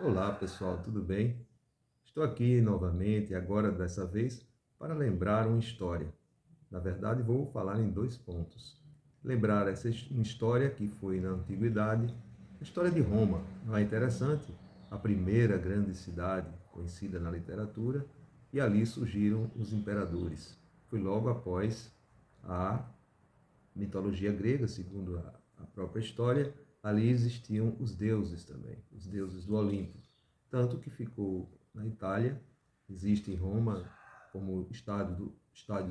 Olá pessoal, tudo bem? Estou aqui novamente, agora dessa vez, para lembrar uma história. Na verdade, vou falar em dois pontos. Lembrar uma história que foi na antiguidade, a história de Roma. Não é interessante? A primeira grande cidade conhecida na literatura, e ali surgiram os imperadores. Foi logo após a mitologia grega, segundo a própria história, ali existiam os deuses também, os deuses do Olimpo. Tanto que ficou na Itália, existe em Roma como estádio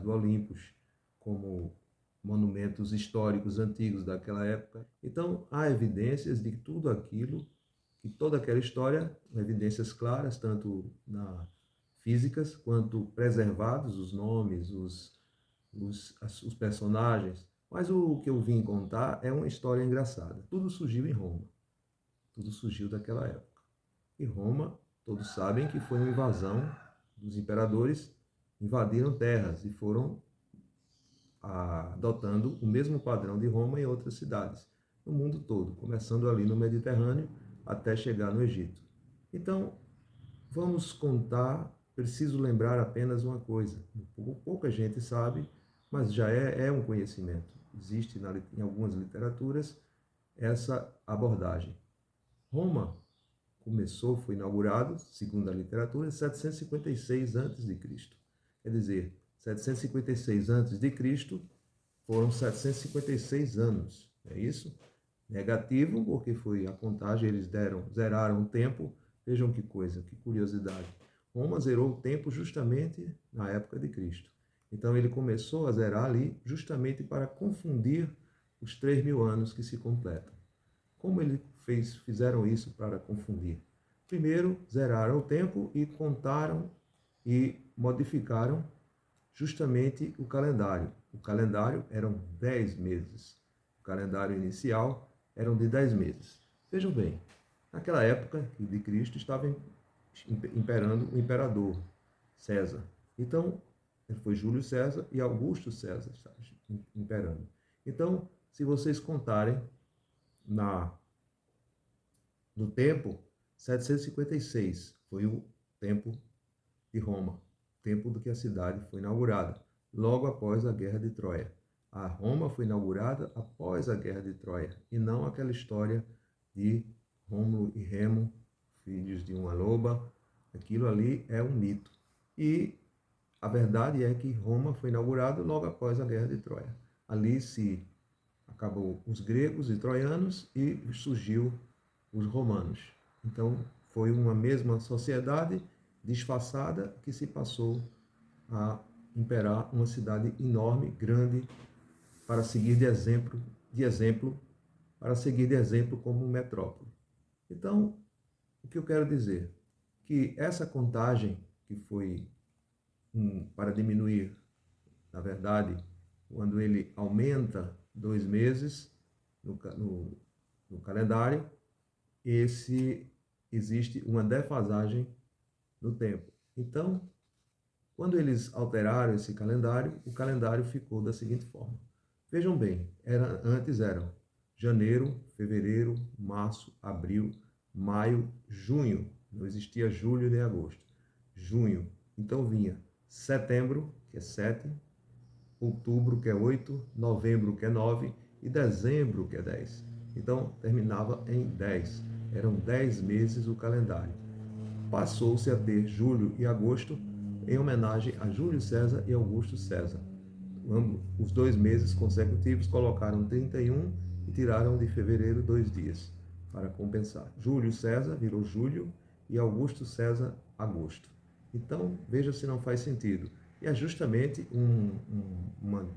do Olympus, como monumentos históricos antigos daquela época. Então, há evidências de que tudo aquilo, que toda aquela história, evidências claras, tanto na físicas quanto preservados os nomes, os personagens. Mas o que eu vim contar é uma história engraçada. Tudo surgiu em Roma. Tudo surgiu daquela época. E Roma, todos sabem que foi uma invasão dos imperadores, invadiram terras e foram adotando o mesmo padrão de Roma em outras cidades, no mundo todo, começando ali no Mediterrâneo até chegar no Egito. Então, vamos contar, preciso lembrar apenas uma coisa, pouca gente sabe, mas já é um conhecimento. Existe em algumas literaturas essa abordagem. Roma foi inaugurado, segundo a literatura, em 756 a.C. Quer dizer, 756 a.C. foram 756 anos, é isso? Negativo, porque foi a contagem, eles zeraram o tempo. Vejam que coisa, que curiosidade. Roma zerou o tempo justamente na época de Cristo. Então ele começou a zerar ali justamente para confundir os 3.000 anos que se completam. Como fizeram isso para confundir? Primeiro, zeraram o tempo e contaram e modificaram justamente o calendário. O calendário eram 10 meses. O calendário inicial eram de 10 meses. Vejam bem, naquela época de Cristo estava imperando o imperador César. Então, foi Júlio César e Augusto César imperando. Então, se vocês contarem na no tempo, 756 foi o tempo de Roma, tempo do que a cidade foi inaugurada, logo após a Guerra de Troia. A Roma foi inaugurada após a Guerra de Troia, e não aquela história de Rômulo e Remo, filhos de uma loba. Aquilo ali é um mito. E a verdade é que Roma foi inaugurada logo após a Guerra de Troia. Ali se acabou os gregos e troianos e surgiu os romanos. Então, foi uma mesma sociedade disfarçada que se passou a imperar uma cidade enorme, grande, para seguir para seguir de exemplo como metrópole. Então, o que eu quero dizer? Que essa contagem que foi para diminuir, na verdade, quando ele aumenta 2 meses no calendário, esse existe uma defasagem no tempo. Então, quando eles alteraram esse calendário, o calendário ficou da seguinte forma. Vejam bem, antes eram janeiro, fevereiro, março, abril, maio, junho. Não existia julho nem agosto. Junho. Então vinha setembro, que é 7, outubro, que é 8, novembro, que é 9, e dezembro, que é 10. Então terminava em 10. Eram 10 meses o calendário. Passou-se a ter julho e agosto em homenagem a Júlio César e Augusto César. Os 2 meses consecutivos colocaram 31 e tiraram de fevereiro 2 dias para compensar. Júlio César virou julho e Augusto César agosto. Então, veja se não faz sentido. E é justamente uma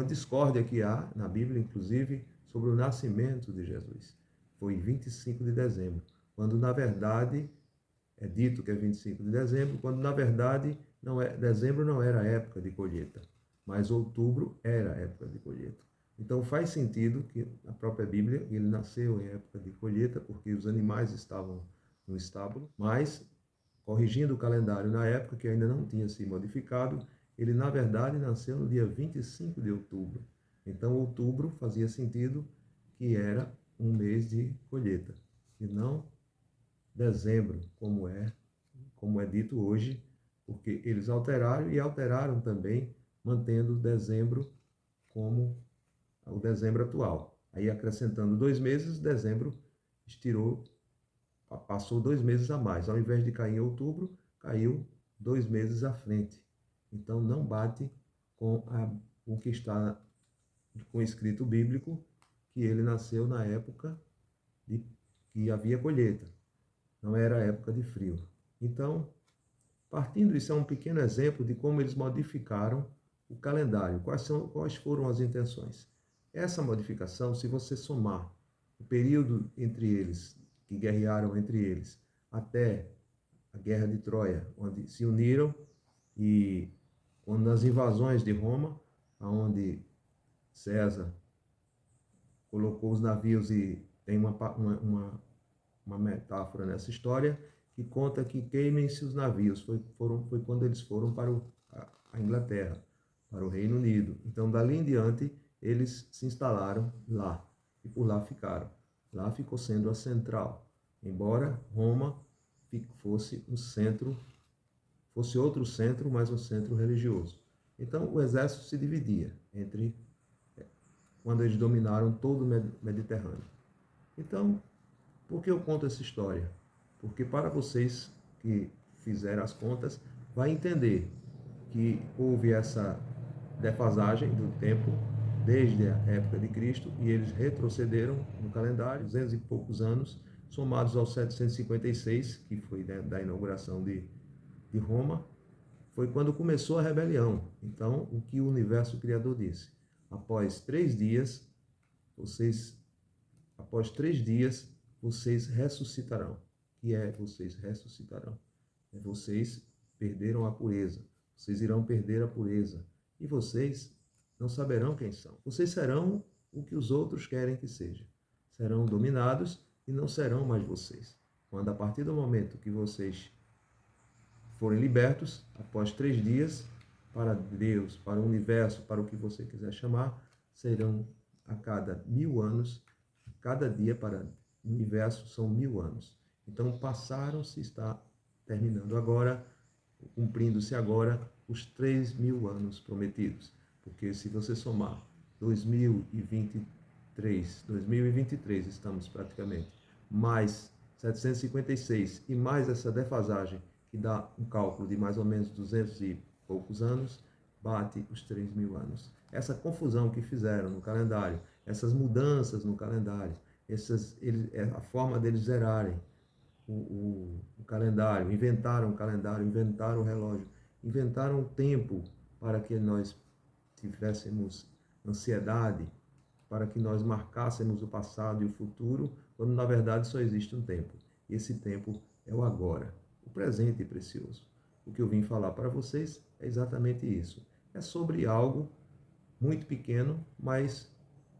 discórdia que há na Bíblia, inclusive, sobre o nascimento de Jesus. Foi 25 de dezembro, quando na verdade é dito que é 25 de dezembro, quando na verdade dezembro não era a época de colheita, mas outubro era a época de colheita. Então faz sentido que a própria Bíblia, ele nasceu em época de colheita, porque os animais estavam no estábulo, mas corrigindo o calendário na época que ainda não tinha se modificado, ele na verdade nasceu no dia 25 de outubro. Então outubro fazia sentido que era um mês de colheita, e não dezembro, como é dito hoje, porque eles alteraram e alteraram também, mantendo dezembro como o dezembro atual. Aí acrescentando 2 meses, dezembro estirou, passou 2 meses a mais. Ao invés de cair em outubro, caiu 2 meses à frente. Então não bate com o que está com o escrito bíblico, que ele nasceu na época de que havia colheita. Não era época de frio. Então, partindo, isso é um pequeno exemplo de como eles modificaram o calendário. Quais foram as intenções? Essa modificação, se você somar o período entre eles, que guerrearam entre eles, até a Guerra de Troia, onde se uniram, e quando nas invasões de Roma, onde César colocou os navios, e tem uma metáfora nessa história que conta que queimem-se os navios. Foi quando eles foram para a Inglaterra, para o Reino Unido. Então, dali em diante, eles se instalaram lá e por lá ficaram. Lá ficou sendo a central, embora Roma fosse um centro, fosse outro centro, mas um centro religioso. Então, o exército se dividia entre quando eles dominaram todo o Mediterrâneo. Então, por que eu conto essa história? Porque para vocês que fizeram as contas, vai entender que houve essa defasagem do tempo desde a época de Cristo e eles retrocederam no calendário, 200 e poucos anos, somados aos 756, que foi da inauguração de Roma, foi quando começou a rebelião. Então, o que o universo criador disse? Após 3 dias, vocês após 3 dias, vocês ressuscitarão. Que é vocês ressuscitarão? Vocês perderam a pureza. Vocês irão perder a pureza. E vocês não saberão quem são. Vocês serão o que os outros querem que seja. Serão dominados e não serão mais vocês. Quando a partir do momento que vocês forem libertos, após 3 dias, para Deus, para o universo, para o que você quiser chamar, serão a cada 1000 anos. Cada dia para o universo são 1000 anos. Então passaram-se, está terminando agora, cumprindo-se agora os 3000 anos prometidos. Porque se você somar 2023 estamos praticamente, mais 756 e mais essa defasagem, que dá um cálculo de mais ou menos 200 e poucos anos, bate os 3000 anos. Essa confusão que fizeram no calendário, essas mudanças no calendário, a forma deles zerarem o calendário, inventaram o calendário, inventaram o relógio, inventaram o tempo para que nós tivéssemos ansiedade, para que nós marcássemos o passado e o futuro, quando na verdade só existe um tempo. E esse tempo é o agora, o presente precioso. O que eu vim falar para vocês é exatamente isso. É sobre algo muito pequeno, mas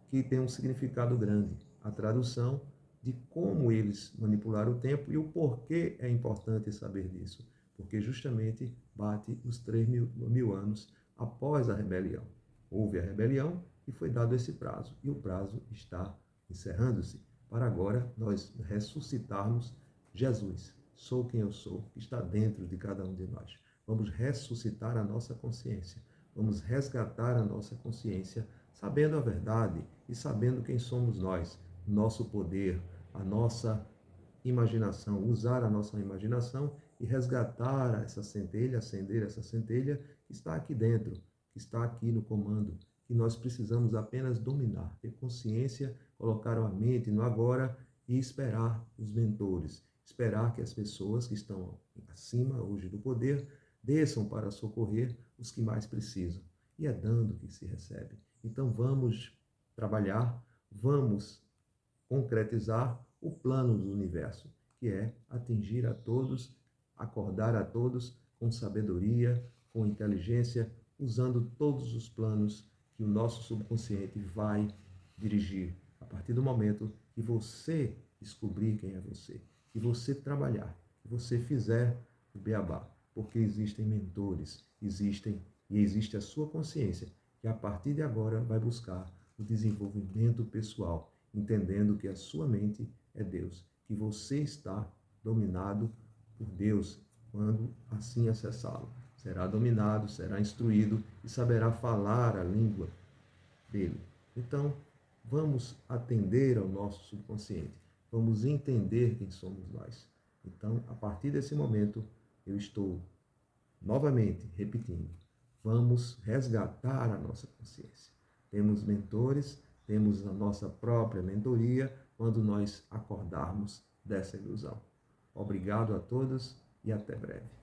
que tem um significado grande. A tradução de como eles manipularam o tempo e o porquê é importante saber disso. Porque justamente bate os 3000 anos após a rebelião. Houve a rebelião e foi dado esse prazo. E o prazo está encerrando-se para agora nós ressuscitarmos Jesus. Sou quem eu sou, que está dentro de cada um de nós. Vamos ressuscitar a nossa consciência. Vamos resgatar a nossa consciência, sabendo a verdade e sabendo quem somos nós, nosso poder, a nossa imaginação, usar a nossa imaginação e resgatar essa centelha, acender essa centelha que está aqui dentro, que está aqui no comando, que nós precisamos apenas dominar, ter consciência, colocar a mente no agora e esperar os mentores, esperar que as pessoas que estão acima hoje do poder desçam para socorrer os que mais precisam. E é dando que se recebe. Então vamos trabalhar, vamos concretizar o plano do universo, que é atingir a todos, acordar a todos com sabedoria, com inteligência, usando todos os planos que o nosso subconsciente vai dirigir. A partir do momento que você descobrir quem é você, que você trabalhar, que você fizer o beabá, porque existem mentores, existe a sua consciência, que a partir de agora vai buscar o desenvolvimento pessoal, entendendo que a sua mente é Deus, que você está dominado por Deus quando assim acessá-lo. Será dominado, será instruído e saberá falar a língua dele. Então, vamos atender ao nosso subconsciente. Vamos entender quem somos nós. Então, a partir desse momento, eu estou novamente repetindo. Vamos resgatar a nossa consciência. Temos mentores, temos a nossa própria mentoria quando nós acordarmos dessa ilusão. Obrigado a todos e até breve.